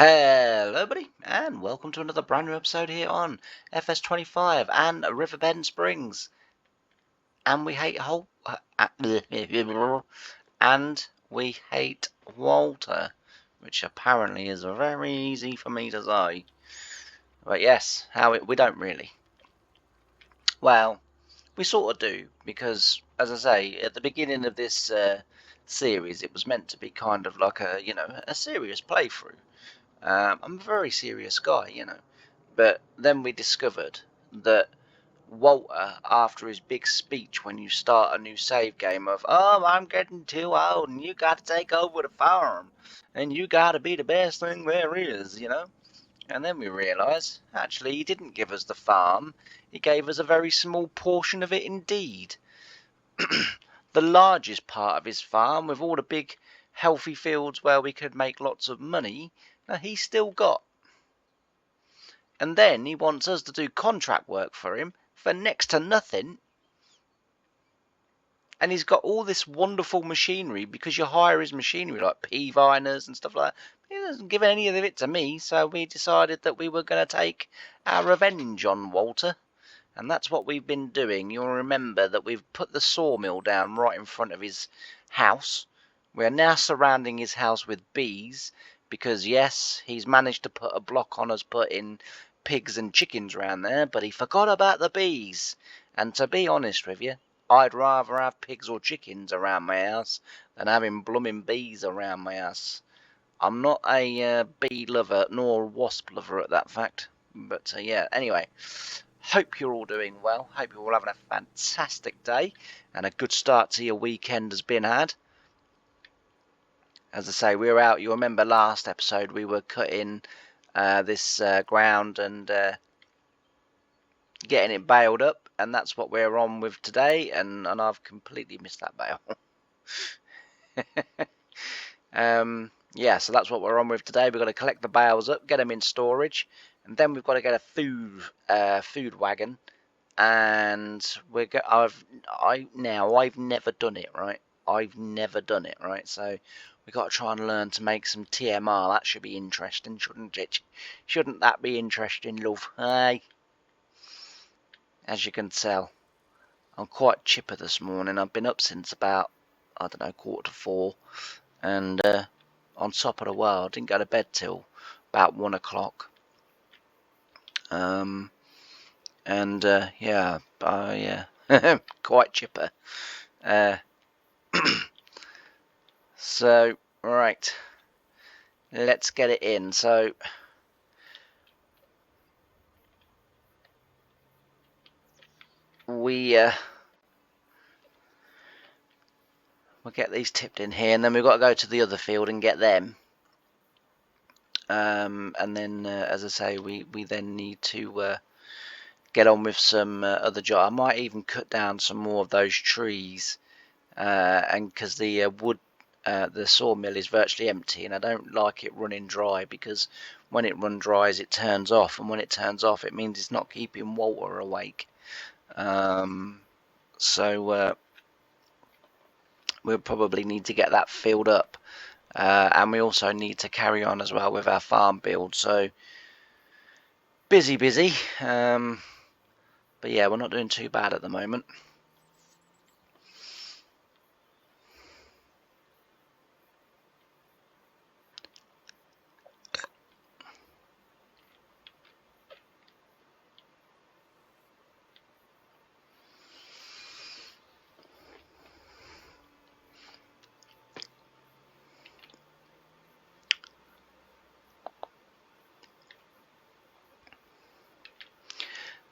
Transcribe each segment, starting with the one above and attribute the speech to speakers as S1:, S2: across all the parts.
S1: Hello everybody, and welcome to another brand new episode here on FS25 and Riverbend Springs. And we hate and we hate Walter, which apparently is very easy for me to say. But yes, we don't really. Well, we sort of do, because as I say, at the beginning of this series, it was meant to be kind of like a serious playthrough. I'm a very serious guy, But then we discovered that Walter, after his big speech when you start a new save game of, oh, I'm getting too old and you got to take over the farm and you got to be the best thing there is, And then we realised, actually, he didn't give us the farm. He gave us a very small portion of it indeed. The largest part of his farm, with all the big, healthy fields where we could make lots of money, he still got. And then he wants us to do contract work for him for next to nothing. And he's got all this wonderful machinery because you hire his machinery like pea viners and stuff like that. He doesn't give any of it to me, so we decided that we were going to take our revenge on Walter. And that's what we've been doing. You'll remember that we've put the sawmill down right in front of his house. We're now surrounding his house with bees because, yes, he's managed to put a block on us putting pigs and chickens around there, but he forgot about the bees. And to be honest with you, I'd rather have pigs or chickens around my house than having blooming bees around my house. I'm not a bee lover nor a wasp lover at that fact. But yeah, anyway, hope you're all doing well. Hope you're all having a fantastic day and a good start to your weekend has been had. As I say, we were out, you remember last episode we were cutting this ground and getting it baled up, and that's what we're on with today, and I've completely missed that bale. Yeah, so that's what we're on with today. We've got to collect the bales up, get them in storage, and then we've got to get a food wagon, and I've never done it, right? I've never done it, right? So we've got to try and learn to make some TMR. That should be interesting, shouldn't it? Shouldn't that be interesting, love? Hey. As you can tell, I'm quite chipper this morning. I've been up since about, I don't know, 3:45, and on top of the world, didn't go to bed till about 1 o'clock. Yeah, quite chipper. So, right, let's get it in. So, we'll get these tipped in here, and then we've got to go to the other field and get them. And then, as I say, we then need to get on with some other job. I might even cut down some more of those trees, and because the wood, the sawmill is virtually empty, and I don't like it running dry, because when it runs dry it turns off, and when it turns off it means it's not keeping Walter awake. So we'll probably need to get that filled up, and we also need to carry on as well with our farm build. So busy, but yeah, we're not doing too bad at the moment.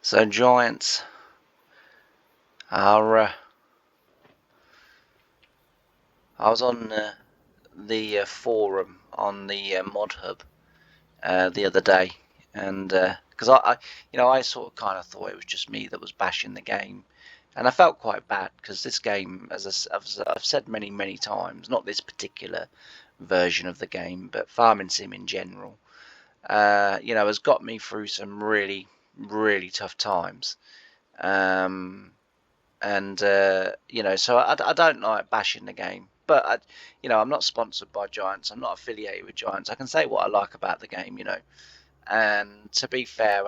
S1: So giants are. I was on the forum on the mod hub the other day, and because I sort of kind of thought it was just me that was bashing the game, and I felt quite bad because this game, as I've said many times, not this particular version of the game, but farming sim in general, has got me through some really tough times. So I don't like bashing the game. but I'm not sponsored by Giants. I'm not affiliated with Giants. I can say what I like about the game, And to be fair,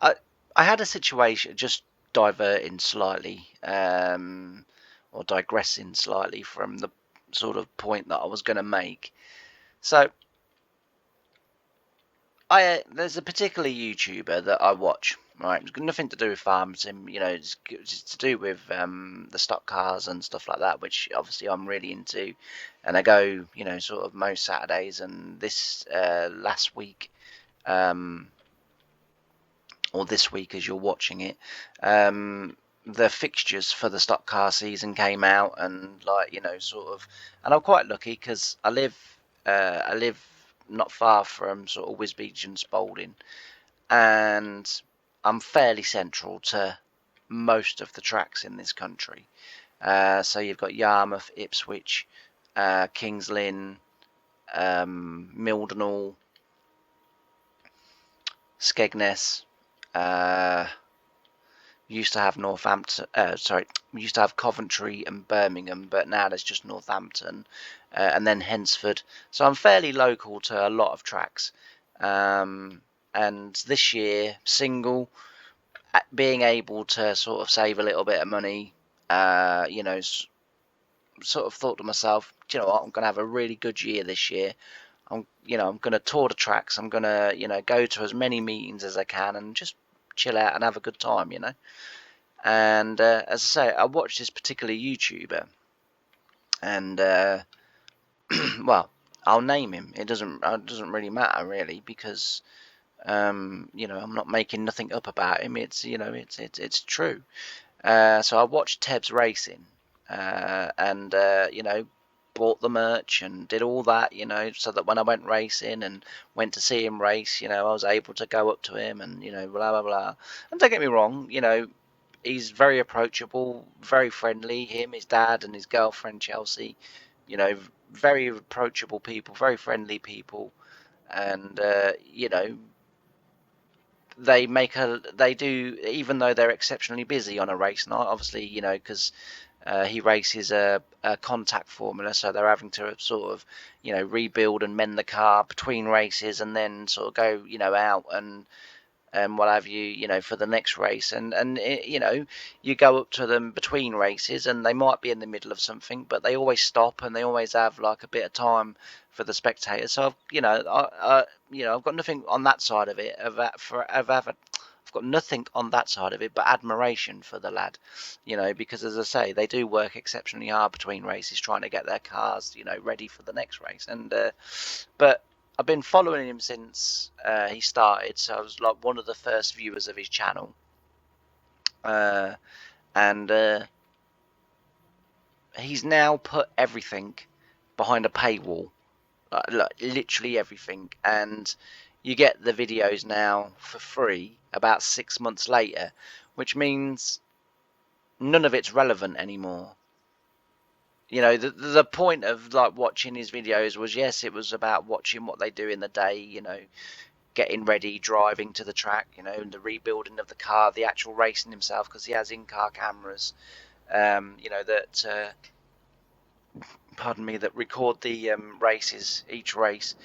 S1: I I had a situation, just diverting slightly, or digressing slightly from the sort of point that I was going to make. So there's a particular YouTuber that I watch. Right, it's got nothing to do with farm sim, it's to do with the stock cars and stuff like that, which obviously I'm really into, and I go, sort of most Saturdays. And this last week, or this week as you're watching it, the fixtures for the stock car season came out, and sort of, and I'm quite lucky because I live not far from sort of Wisbech and Spalding, and I'm fairly central to most of the tracks in this country. So you've got Yarmouth, Ipswich, Kings Lynn, Mildenhall, Skegness. We used to have Northampton. We used to have Coventry and Birmingham, but now there's just Northampton, and then Hensford. So I'm fairly local to a lot of tracks. And this year, single, being able to sort of save a little bit of money, sort of thought to myself, do you know what, I'm going to have a really good year this year. I'm going to tour the tracks. I'm going to, go to as many meetings as I can and just chill out and have a good time, And as I say, I watched this particular YouTuber, and well, I'll name him. It doesn't really matter really, because I'm not making nothing up about him. It's it's true. So I watched Teb's racing, and bought the merch and did all that, so that when I went racing and went to see him race, I was able to go up to him and blah blah blah. And don't get me wrong, he's very approachable, very friendly. Him, his dad, and his girlfriend Chelsea, very approachable people, very friendly people, and they do, even though they're exceptionally busy on a race night. Obviously, because he races a contact formula, so they're having to sort of rebuild and mend the car between races, and then sort of go out and what have you, for the next race. And you go up to them between races, and they might be in the middle of something, but they always stop, and they always have like a bit of time for the spectators. So I've got nothing on that side of it. I've got nothing on that side of it but admiration for the lad, because as I say, they do work exceptionally hard between races trying to get their cars, ready for the next race. And but I've been following him since he started, so I was like one of the first viewers of his channel. And he's now put everything behind a paywall, like literally everything. And you get the videos now for free about 6 months later, which means none of it's relevant anymore. The point of like watching his videos was, yes, it was about watching what they do in the day, getting ready, driving to the track, the rebuilding of the car, the actual racing himself, because he has in-car cameras, that pardon me, that record the races, each race,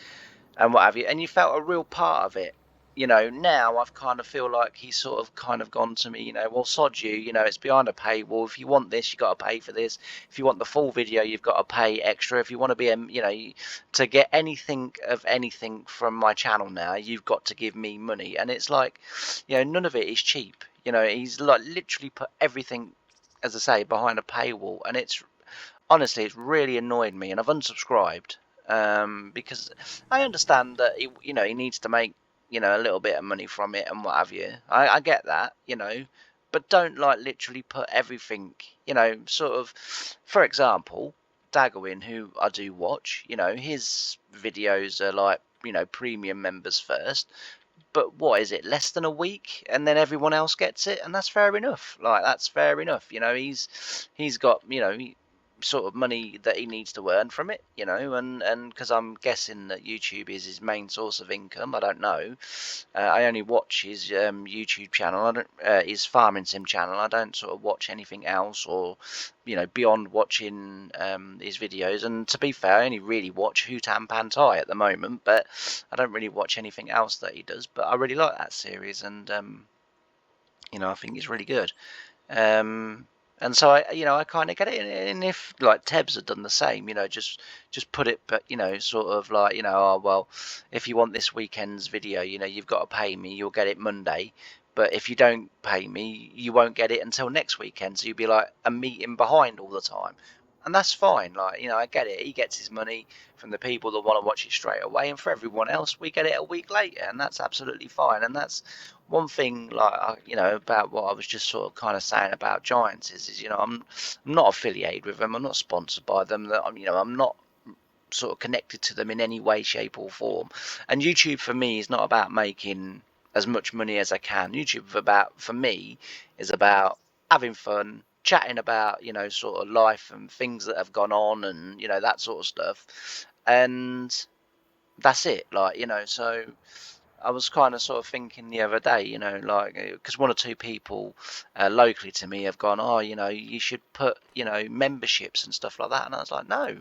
S1: and what have you. And you felt a real part of it. Now I've kind of feel like he's sort of kind of gone to me, well, sod you, it's behind a paywall. If you want this, you got to pay for this. If you want the full video, you've got to pay extra. If you want to be, to get anything of anything from my channel now, you've got to give me money. And it's like, none of it is cheap. He's like literally put everything, as I say, behind a paywall. And honestly, it's really annoyed me, and I've unsubscribed, because I understand that he needs to make a little bit of money from it and what have you. I get that, but don't like literally put everything, sort of. For example, Daggerwin, who I do watch, his videos are like premium members first. But what is it, less than a week, and then everyone else gets it, and that's fair enough. Like, that's fair enough. He's got sort of money that he needs to earn from it, you know, and because I'm guessing that YouTube is his main source of income. I don't know. I only watch his YouTube channel. I don't his farming sim channel. I don't sort of watch anything else, or you know, beyond watching his videos. And to be fair, I only really watch Hutan Pantai at the moment, but I don't really watch anything else that he does. But I really like that series, and you know, I think he's really good. Um, and so I kind of get it. And if like Tebs had done the same, you know, just put it, but you know, sort of like, you know, oh well, if you want this weekend's video, you know, you've got to pay me. You'll get it Monday. But if you don't pay me, you won't get it until next weekend. So you'll be like a meeting behind all the time. And that's fine. Like, you know, I get it. He gets his money from the people that want to watch it straight away. And for everyone else, we get it a week later. And that's absolutely fine. And that's one thing, like, you know, about what I was just sort of kind of saying about Giants is, you know, I'm not affiliated with them. I'm not sponsored by them. That I'm, you know, I'm not sort of connected to them in any way, shape, or form. And YouTube for me is not about making as much money as I can. YouTube for me is about having fun, chatting about, you know, sort of life and things that have gone on, and you know, that sort of stuff. And that's it. Like, you know, so I was kind of sort of thinking the other day, you know, like, because one or two people locally to me have gone, oh, you know, you should put, you know, memberships and stuff like that. And I was like, no,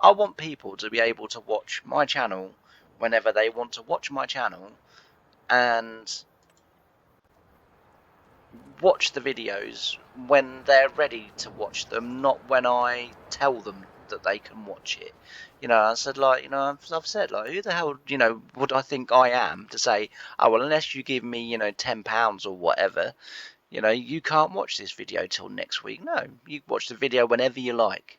S1: I want people to be able to watch my channel whenever they want to watch my channel, and watch the videos when they're ready to watch them, not when I tell them that they can watch it. You know, I said, like, you know, I've said, like, who the hell, you know, would I think I am to say, oh well, unless you give me, you know, £10 or whatever, you know, you can't watch this video till next week. No, you watch the video whenever you like.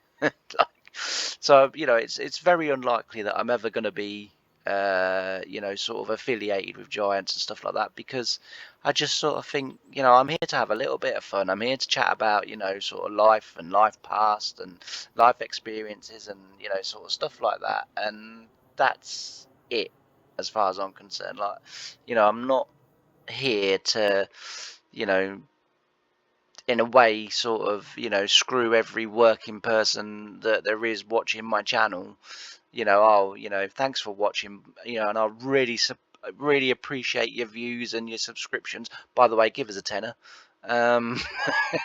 S1: So, you know, it's very unlikely that I'm ever going to be, you know, sort of affiliated with Giants and stuff like that, because I just sort of think, you know, I'm here to have a little bit of fun. I'm here to chat about, you know, sort of life and life past and life experiences and, you know, sort of stuff like that. And that's it as far as I'm concerned. Like, you know, I'm not here to, you know, in a way, sort of, you know, screw every working person that there is watching my channel. You know, oh, you know, thanks for watching, you know, and I really appreciate your views and your subscriptions. By the way, give us a tenner. Um,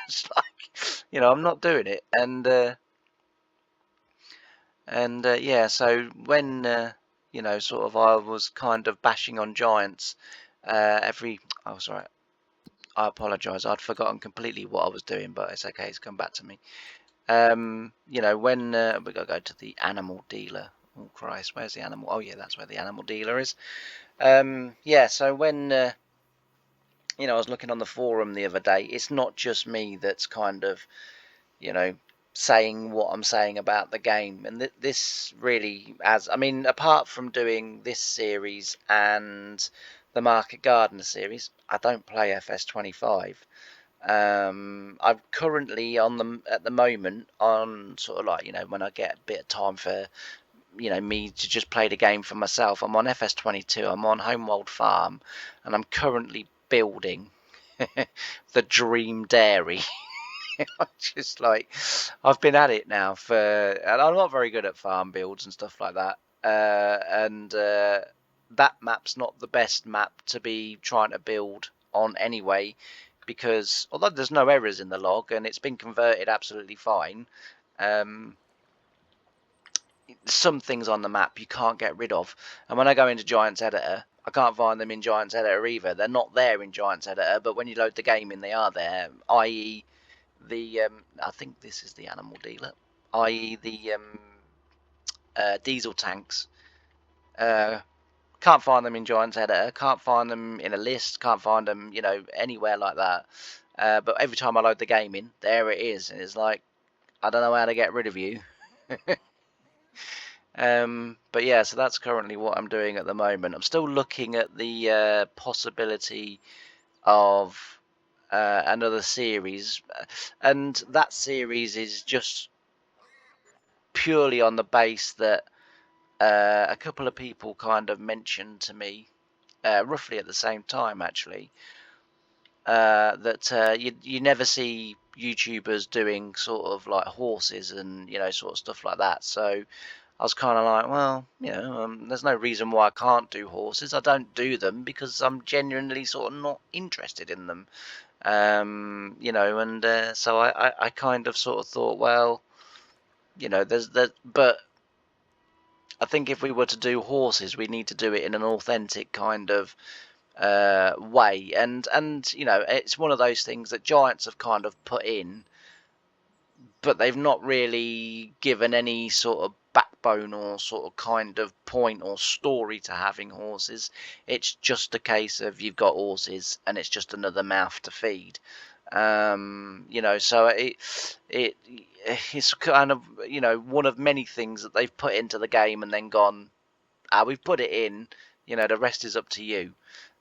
S1: it's like, you know, I'm not doing it, and yeah. So when you know, sort of, I was kind of bashing on Giants every. Oh, sorry. I apologise. I'd forgotten completely what I was doing, but it's okay. It's come back to me. You know, when we gotta go to the animal dealer. Oh Christ, where's the animal? Oh yeah, that's where the animal dealer is. Yeah. So when you know, I was looking on the forum the other day, it's not just me that's kind of, you know, saying what I'm saying about the game, and this really, as I mean, apart from doing this series and the Market Gardener series, I don't play FS25. I'm currently on them at the moment on sort of like, you know, when I get a bit of time for, you know, me to just play the game for myself. I'm on FS22. I'm on Homeworld Farm, and I'm currently building the Dream Dairy. I just like, I've been at it now for, and I'm not very good at farm builds and stuff like that. And that map's not the best map to be trying to build on anyway, because although there's no errors in the log and it's been converted absolutely fine, um, some things on the map you can't get rid of. And when I go into Giants Editor, I can't find them in Giants Editor either. They're not there in Giants Editor, but when you load the game in, they are there. I.e., the I think this is the animal dealer, i.e. the diesel tanks. Uh, can't find them in Giants Editor. Can't find them in a list. Can't find them, you know, anywhere like that. But every time I load the game in, there it is, and it's like, I don't know how to get rid of you. But yeah, so that's currently what I'm doing at the moment. I'm still looking at the possibility of another series, and that series is just purely on the base that a couple of people kind of mentioned to me, roughly at the same time actually, that you never see YouTubers doing sort of like horses and sort of stuff like that. So I was kind of like, well, there's no reason why I can't do horses. I don't do them because I'm genuinely sort of not interested in them. And so I kind of sort of thought, well, there's that, but I think if we were to do horses, we need to do it in an authentic kind of way, and it's one of those things that Giants have kind of put in, but they've not really given any sort of backbone or sort of kind of point or story to having horses. It's just a case of you've got horses and it's just another mouth to feed. So it's kind of one of many things that they've put into the game and then gone, we've put it in, the rest is up to you.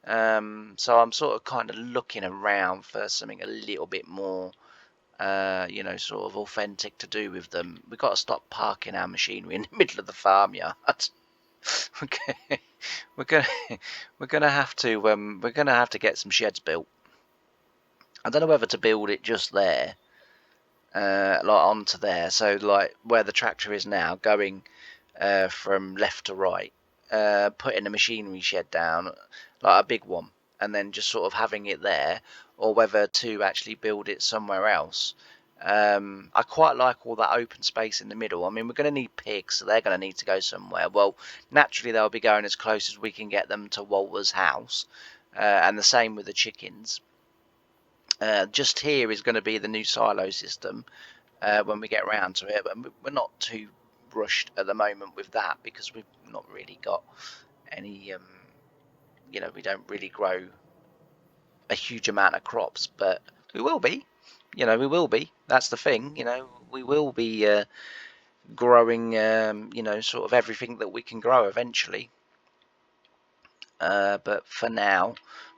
S1: So I'm sort of kind of looking around for something a little bit more sort of authentic to do with them. We've got to stop parking our machinery in the middle of the farmyard. Okay, we're gonna have to get some sheds built. I don't know whether to build it just there, like onto there, so like where the tractor is now, going from left to right, putting a machinery shed down, like a big one, and then just sort of having it there, or whether to actually build it somewhere else. I quite like all that open space in the middle. I mean, we're going to need pigs, so they're going to need to go somewhere. Well, naturally, they'll be going as close as we can get them to Walter's house, and the same with the chickens. Just here is going to be the new silo system when we get around to it, but we're not too rushed at the moment with that because we've not really got any, we don't really grow a huge amount of crops, but we will be. We will be. That's the thing. We will be growing, sort of everything that we can grow eventually. But for now,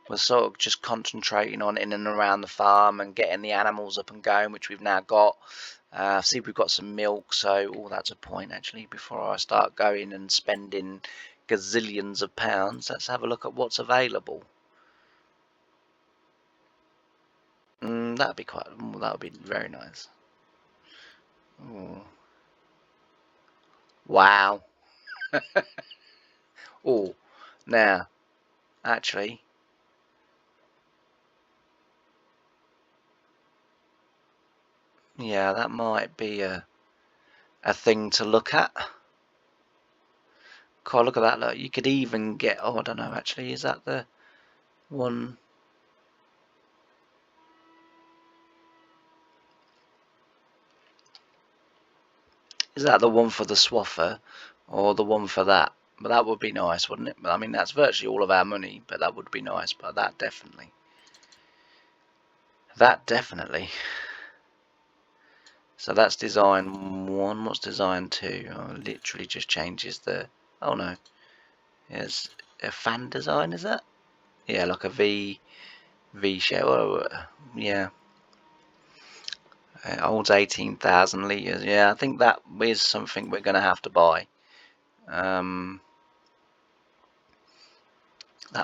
S1: we're sort of just concentrating on in and around the farm and getting the animals up and going, which we've now got. See, we've got some milk, so that's a point actually. Before I start going and spending gazillions of pounds, let's have a look at what's available. That'd be that would be very nice. Ooh. Wow. Oh, now, actually, yeah, that might be a thing to look at. God, look at that! Look, you could even get. Oh, I don't know. Actually, is that the one? Is that the one for the swaffer, or the one for that? But that would be nice, wouldn't it? I mean, that's virtually all of our money, but that would be nice. But that definitely. That definitely. So that's design 1. What's design 2? Oh, literally just changes the. Oh no. It's a fan design, is that? Yeah, like a V shape. Oh, yeah. Holds 18,000 litres. Yeah, I think that is something we're going to have to buy. That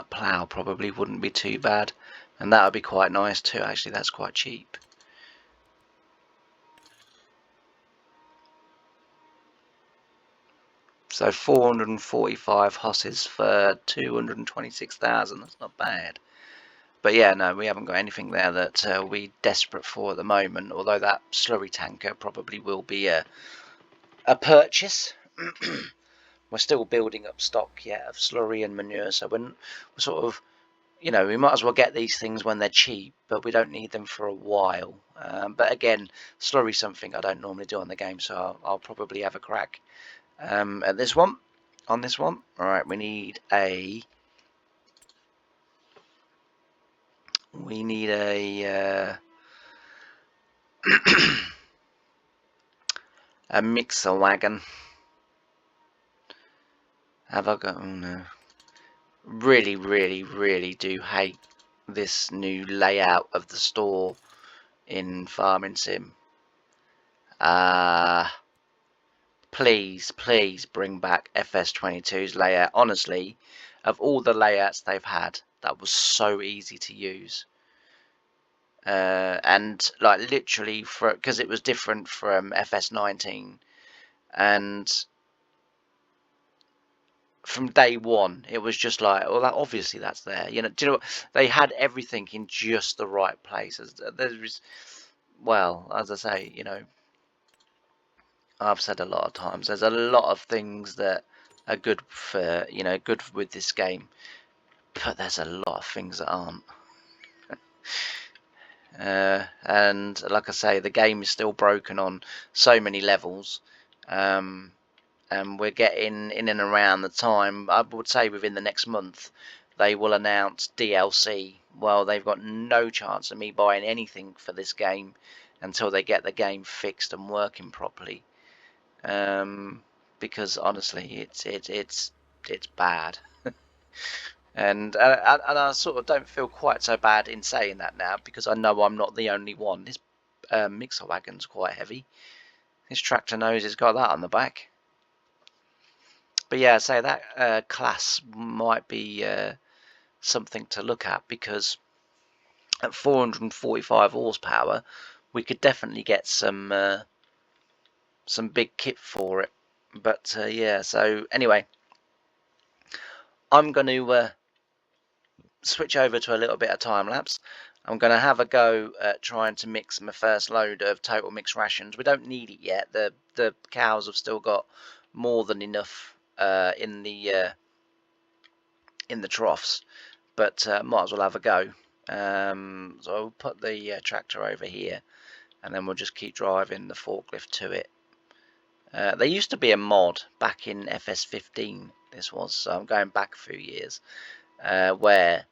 S1: plough probably wouldn't be too bad, and that would be quite nice too. Actually, that's quite cheap. So 445 hosses for 226,000. That's not bad. But yeah, no, we haven't got anything there that we're desperate for at the moment. Although that slurry tanker probably will be a purchase. We're still building up stock yet of slurry and manure, so we're sort of, we might as well get these things when they're cheap, but we don't need them for a while. But again, slurry's something I don't normally do on the game, so I'll probably have a crack at this one. On this one, all right, we need a a mixer wagon. Have I got? Oh no. Really, really, really do hate this new layout of the store in Farming Sim. Please, please bring back FS22's layout. Honestly, of all the layouts they've had, that was so easy to use. and like literally because it was different from FS19, and from day one it was just like, well, that obviously that's there, you know. Do you know what? They had everything in just the right places. There's, well, as I say, you know, I've said a lot of times, there's a lot of things that are good for, you know, good with this game, but there's a lot of things that aren't. And like I say, the game is still broken on so many levels, and we're getting in and around the time, I would say within the next month, they will announce DLC. Well, they've got no chance of me buying anything for this game until they get the game fixed and working properly. Because honestly, it's bad. And I sort of don't feel quite so bad in saying that now, because I know I'm not the only one. This mixer wagon's quite heavy. This tractor nose has got that on the back. But yeah, say that class might be something to look at, because at 445 horsepower, we could definitely get some big kit for it. But yeah, so anyway, I'm going to switch over to a little bit of time lapse. I'm going to have a go at trying to mix my first load of total mix rations. We don't need it yet. The cows have still got more than enough in the troughs, but might as well have a go. So I'll put the tractor over here, and then we'll just keep driving the forklift to it. There used to be a mod back in FS15. This was, so I'm going back a few years, where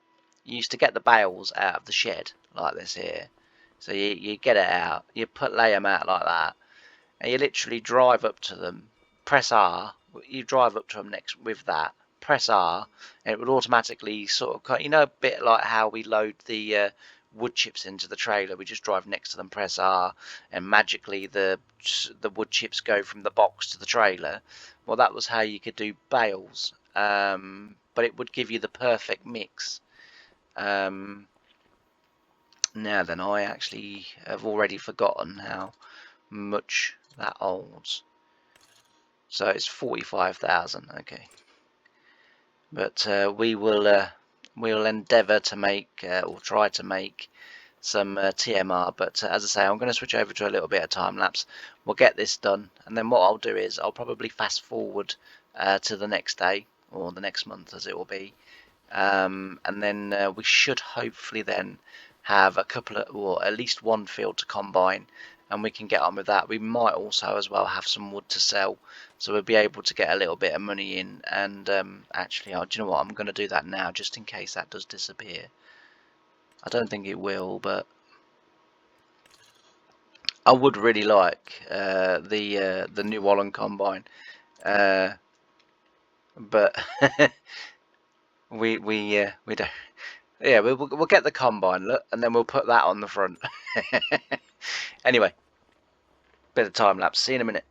S1: you used to get the bales out of the shed like this here. So you get it out, you lay them out like that, and you literally drive up to them, press R, you drive up to them next with that, press R, and it would automatically sort of, you know, a bit like how we load the wood chips into the trailer. We just drive next to them, press R, and magically the wood chips go from the box to the trailer. Well, that was how you could do bales, but it would give you the perfect mix. Now then, I actually have already forgotten how much that holds. So it's 45,000, okay. But we'll endeavour to make, or try to make, some TMR. But as I say, I'm going to switch over to a little bit of time lapse. We'll get this done, and then what I'll do is I'll probably fast forward to the next day, or the next month as it will be, and then we should hopefully then have a couple of, or at least one field to combine, and we can get on with that. We might also as well have some wood to sell, so we'll be able to get a little bit of money in. And actually, do you know what, I'm going to do that now just in case that does disappear. I don't think it will, but I would really like the New Holland combine, but we don't. Yeah, we'll get the combine, look, and then we'll put that on the front. Anyway, bit of time lapse. See you in a minute.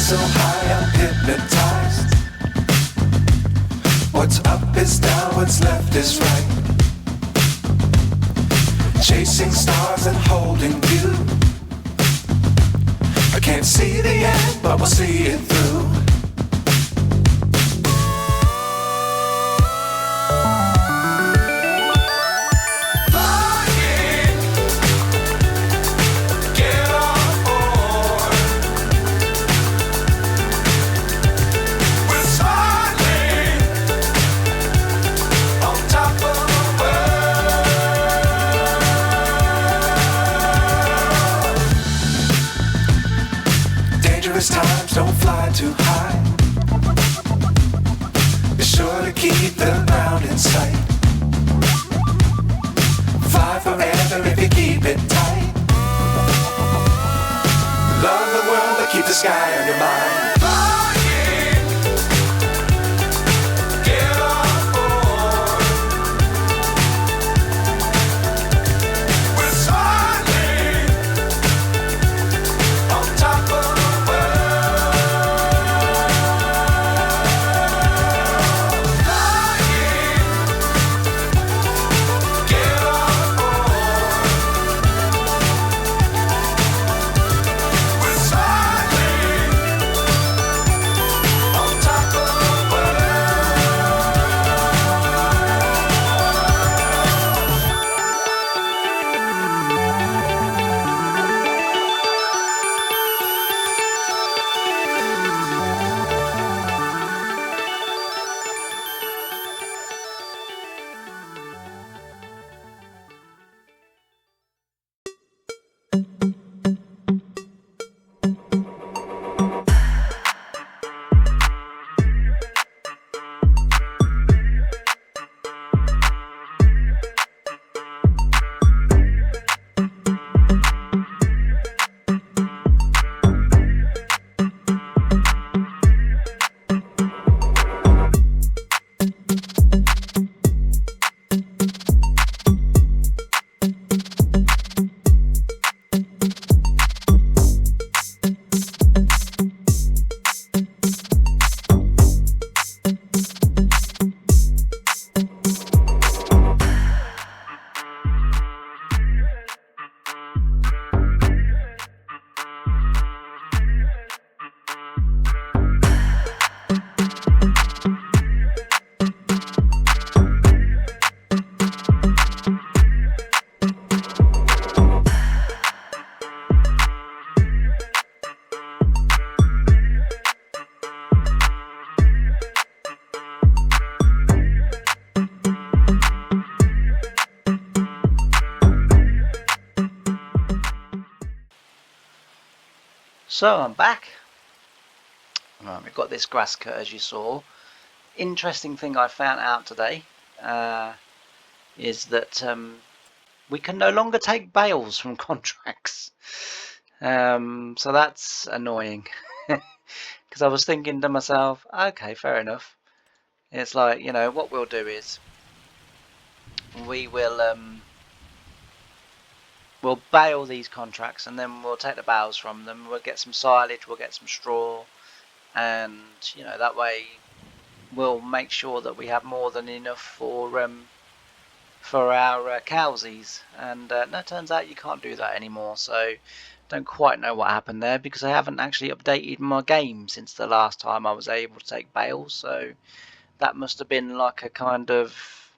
S2: so high I'm hypnotized. What's up is down, what's left is right. Chasing stars and holding you. I can't see the end, but we'll see it through. Times don't fly too high. Be sure to keep the ground in sight. Fly forever if you keep it tight. Love the world but keep the sky on your mind.
S1: So I'm back. Right, we've got this grass cut as you saw. Interesting thing I found out today is that we can no longer take bales from contracts. So that's annoying because I was thinking to myself, okay, fair enough. It's like, you know, what we'll do is we will we'll bale these contracts and then we'll take the bales from them. We'll get some silage, we'll get some straw, and you know, that way we'll make sure that we have more than enough for our cowsies. And no, it turns out you can't do that anymore. So don't quite know what happened there because I haven't actually updated my game since the last time I was able to take bales. So that must have been like a kind of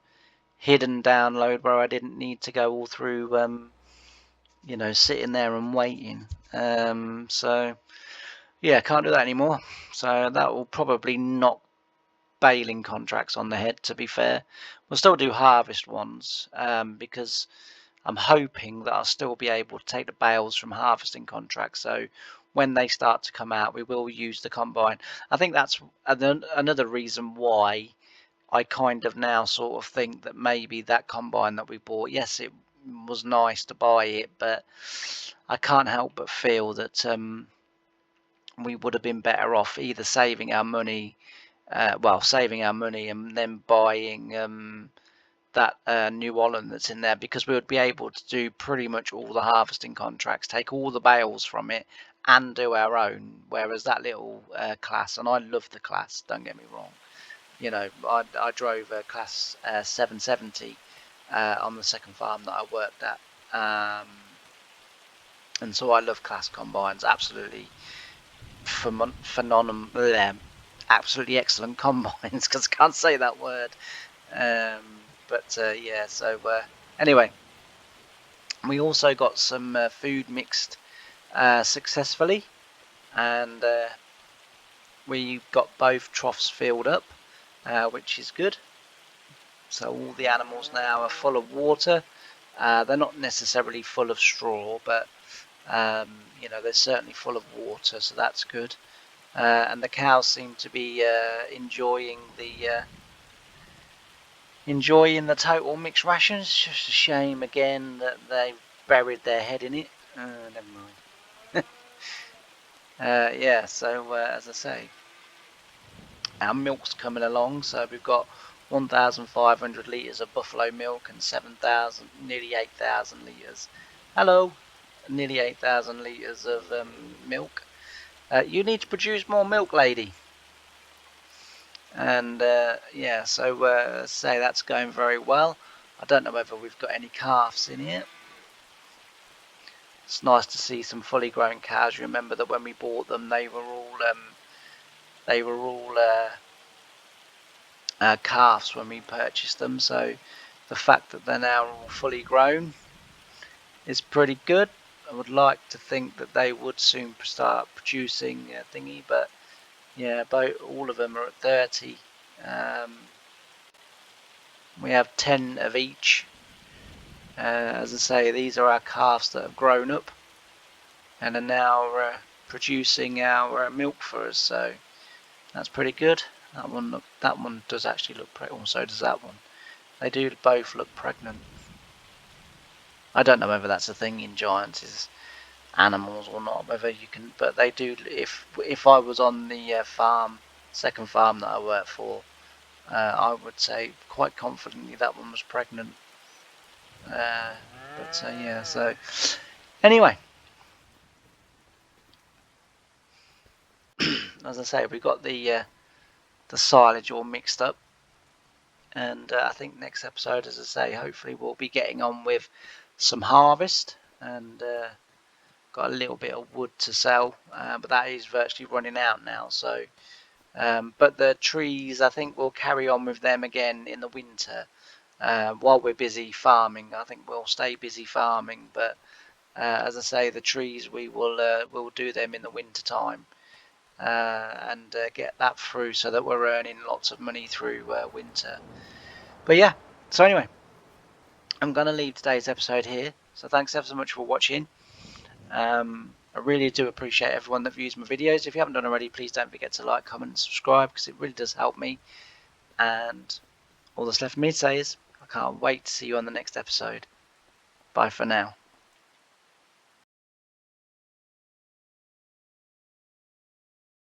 S1: hidden download where I didn't need to go all through you know, sitting there and waiting. So yeah, can't do that anymore. So that will probably knock baling contracts on the head, to be fair. We'll still do harvest ones because I'm hoping that I'll still be able to take the bales from harvesting contracts. So when they start to come out, we will use the combine. I think that's another reason why I kind of now sort of think that maybe that combine that we bought, yes, it was nice to buy it, but I can't help but feel that we would have been better off either saving our money, saving our money and then buying that New Holland that's in there, because we would be able to do pretty much all the harvesting contracts, take all the bales from it, and do our own. Whereas that little class, and I love the class, don't get me wrong. You know, I drove a class 770 on the second farm that I worked at, and so I love class combines. Absolutely phenomenal, absolutely excellent combines, because I can't say that word. Yeah, so anyway, we also got some food mixed successfully, and we got both troughs filled up, which is good. So all the animals now are full of water. They're not necessarily full of straw, but you know, they're certainly full of water, so that's good. And the cows seem to be enjoying the total mixed rations. It's just a shame again that they buried their head in it. Never mind. Yeah, so as I say, our milk's coming along. So we've got 1,500 litres of buffalo milk and 7,000, nearly 8,000 litres. Hello, nearly 8,000 litres of milk. You need to produce more milk, lady. And yeah, so say that's going very well. I don't know whether we've got any calves in here. It's nice to see some fully grown cows. You remember that when we bought them, they were all calves when we purchased them. So the fact that they're now all fully grown is pretty good. I would like to think that they would soon start producing thingy, but yeah, about all of them are at 30. We have 10 of each. As I say, these are our calves that have grown up and are now producing our milk for us. So that's pretty good. That one does actually look pregnant. So does that one. They do both look pregnant. I don't know whether that's a thing in giants, is animals or not. Whether you can, but they do. If I was on the second farm that I work for, I would say quite confidently that one was pregnant. Yeah. So anyway, as I say, we got the silage all mixed up, and I think next episode, as I say, hopefully we'll be getting on with some harvest, and got a little bit of wood to sell, but that is virtually running out now. So but the trees, I think we'll carry on with them again in the winter while we're busy farming. I think we'll stay busy farming, but as I say, the trees we'll do them in the winter time, and get that through so that we're earning lots of money through winter. But yeah, so anyway, I'm going to leave today's episode here. So thanks ever so much for watching. I really do appreciate everyone that views my videos. If you haven't done already, please don't forget to like, comment and subscribe, because it really does help me. And all that's left for me to say is I can't wait to see you on the next episode. Bye for now.